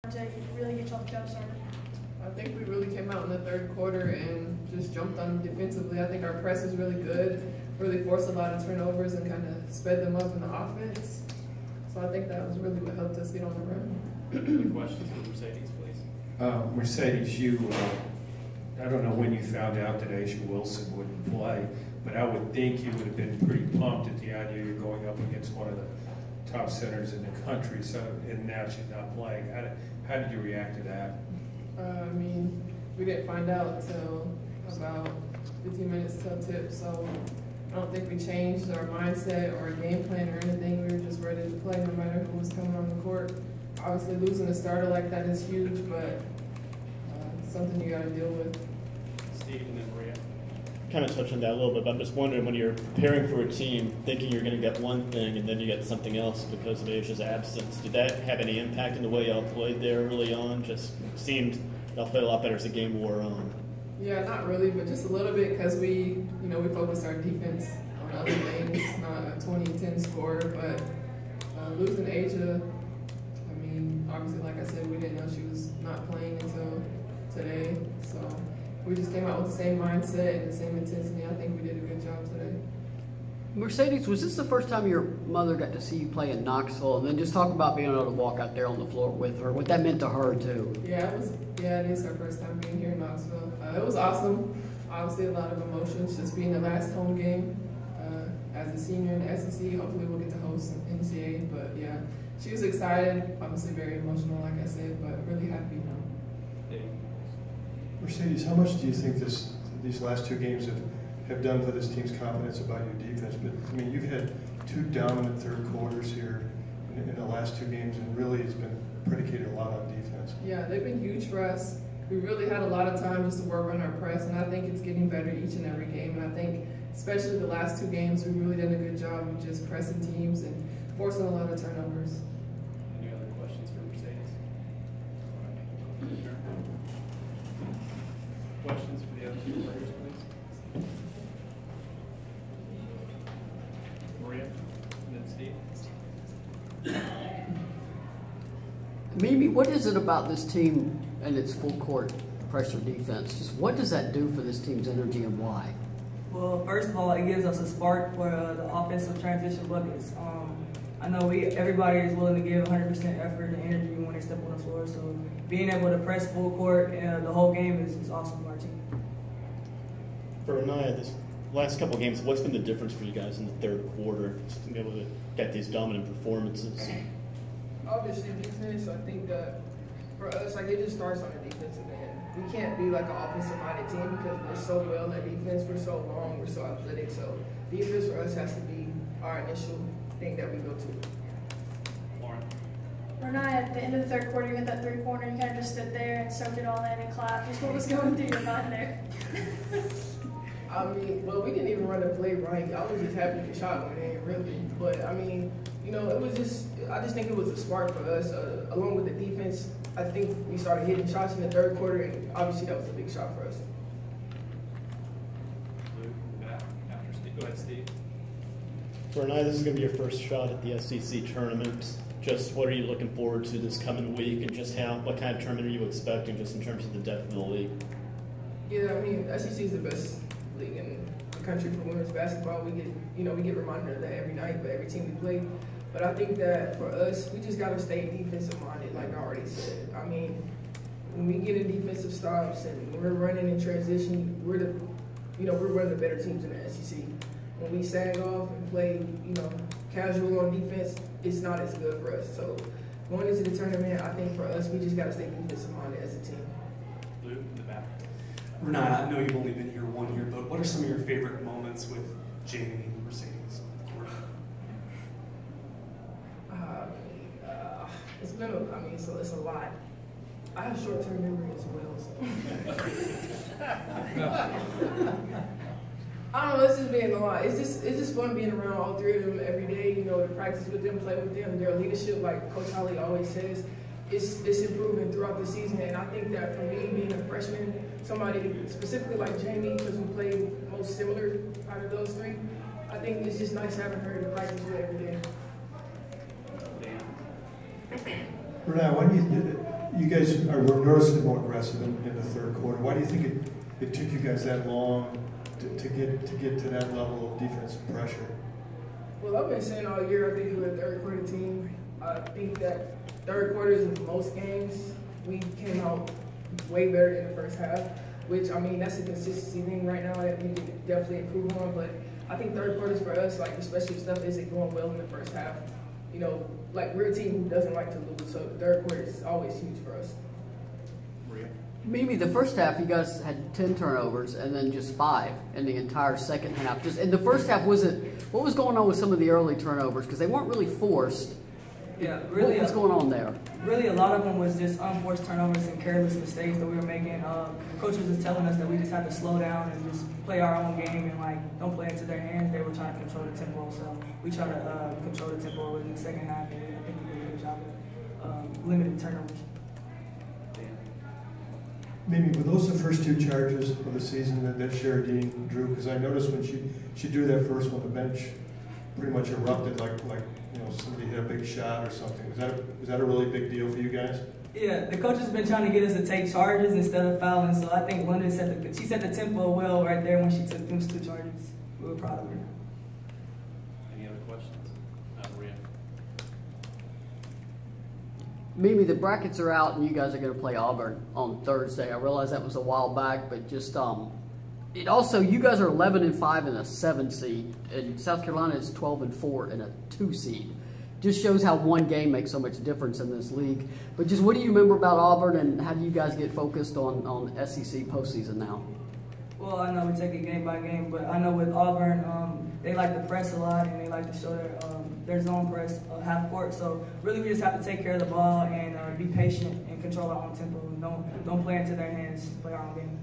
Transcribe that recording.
to really get y'all the job started? I think we really came out in the third quarter and just jumped on them defensively. I think our press is really good, really forced a lot of turnovers and kind of sped them up in the offense. So I think that was really what helped us get on the run. Any questions for Mercedes, please? Mercedes, I don't know when you found out that Asia Wilson wouldn't play, but I would think you would have been pretty pumped at the idea you're going up against one of the top centers in the country, and now she's not playing. How did you react to that? I mean, we didn't find out until about 15 minutes till tip, so I don't think we changed our mindset or game plan or anything. We were just ready to play no matter who was coming on the court. Obviously, losing a starter like that is huge, but something you got to deal with. Steve and then Maria. Kind of touched on that a little bit, but I'm just wondering, when you're preparing for a team, thinking you're going to get one thing and then you get something else because of Asia's absence, did that have any impact in the way y'all played there early on? Just seemed y'all played a lot better as the game wore on. Yeah, not really, but just a little bit because we focused our defense on other things, not a 20-10 score, but losing Asia, I mean, obviously, like I said, we didn't know she was not playing until today, so we just came out with the same mindset and the same intensity. I think we did a good job today. Mercedes, was this the first time your mother got to see you play in Knoxville? And then just talk about being able to walk out there on the floor with her, what that meant to her too. Yeah, it is her first time being here in Knoxville. It was awesome. Obviously, a lot of emotions, just being the last home game as a senior in the SEC. Hopefully, we'll get to host NCAA. But yeah, she was excited. Obviously, very emotional, like I said, but really happy. Mercedes, how much do you think these last two games have done for this team's confidence about your defense? But I mean, you've had two dominant third quarters here in the last two games, and really it's been predicated a lot on defense. Yeah, they've been huge for us. We really had a lot of time just to work on our press, and I think it's getting better each and every game. And I think, especially the last two games, we've really done a good job of just pressing teams and forcing a lot of turnovers. Any other questions for Mercedes? Questions for the other two players, please? Maria, and then Steve. Mimi, what is it about this team and its full court pressure defense? Just what does that do for this team's energy and why? Well, first of all, it gives us a spark for the offensive transition buckets. I know everybody is willing to give 100% effort and energy when they step on the floor, so being able to press full court the whole game is awesome for our team. For Anaya, this last couple of games, what's been the difference for you guys in the third quarter just to be able to get these dominant performances? Obviously, defense, I think that for us, like, it just starts on the defensive end. We can't be like an offensive-minded team because we're so well at defense, we're so long, we're so athletic. So defense for us has to be our initial thing that we go to. Lauren. Renai, at the end of the third quarter, you hit that three-pointer, you kind of just stood there and soaked it all in and clapped. Just what was going through your mind there? I mean, well, we didn't even run the play right. I was just happy the shot went in, really. But, I mean, it was just, I just think it was a spark for us. Along with the defense, I think we started hitting shots in the third quarter, and obviously that was a big shot for us. Luke, back after Steve. Go ahead, Steve. For Anaya, this is going to be your first shot at the SEC tournament. Just what are you looking forward to this coming week, and just what kind of tournament are you expecting just in terms of the depth of the league? Yeah, I mean, SEC is the best league in the country for women's basketball. We get reminded of that every night, but every team we play. But I think that for us, we just got to stay defensive minded, like I already said. I mean, when we get in defensive stops and we're running in transition, we're one of the better teams in the SEC. When we sag off and play, casual on defense, it's not as good for us. So going into the tournament, I think for us, we just got to stay defensive minded as a team. Luke, in the back. Renai, I know you've only been here 1 year, but what are some of your favorite moments with Jamie and Mercedes? It's been it's a lot. I have short-term memory as well. So. I don't know, it's just been a lot. It's just fun being around all three of them every day, to practice with them, play with them. Their leadership, like Coach Holly always says, it's improving throughout the season. And I think that for me, being a freshman, somebody specifically like Jamie, because we play most similar out of those three, I think it's just nice having her to practice with every day. Renai, You guys were noticeably more aggressive in the third quarter. Why do you think it took you guys that long to get to that level of defensive pressure? Well, I've been saying all year, I think we're a third quarter team. I think that third quarters in most games, we came out way better than the first half, which, I mean, that's a consistency thing right now that we can definitely improve on. But I think third quarters for us, like, especially if stuff isn't going well in the first half, you know, like, we're a team who doesn't like to lose, so the third quarter is always huge for us. Maria? Maybe the first half you guys had 10 turnovers and then just 5 in the entire second half. Just in the first half, what was going on with some of the early turnovers? Because they weren't really forced. Yeah, really. What's going on there? Really, a lot of them was just unforced turnovers and careless mistakes that we were making. Coaches was telling us that we just had to slow down and just play our own game and like don't play into their hands. They were trying to control the tempo, so we tried to control the tempo in the second half, and I think we did a good job at limiting turnovers. Maybe were those the first 2 charges of the season that Sheradine drew? Because I noticed when she drew that first one, the bench pretty much erupted like you know, somebody hit a big shot or something. Was that a really big deal for you guys? Yeah, the coach has been trying to get us to take charges instead of fouling, so I think London set the tempo well right there when she took those 2 charges. We were proud of her. Any other questions? Maria? Mimi, the brackets are out and you guys are going to play Auburn on Thursday. I realize that was a while back, but just it also, you guys are 11-5 in a 7 seed, and South Carolina is 12-4 in a 2 seed. Just shows how one game makes so much difference in this league. But just what do you remember about Auburn, and how do you guys get focused on SEC postseason now? Well, I know we take it game by game, but I know with Auburn, they like to press a lot and they like to show their zone press half court. So really, we just have to take care of the ball and be patient and control our own tempo. Don't play into their hands. Play our own game.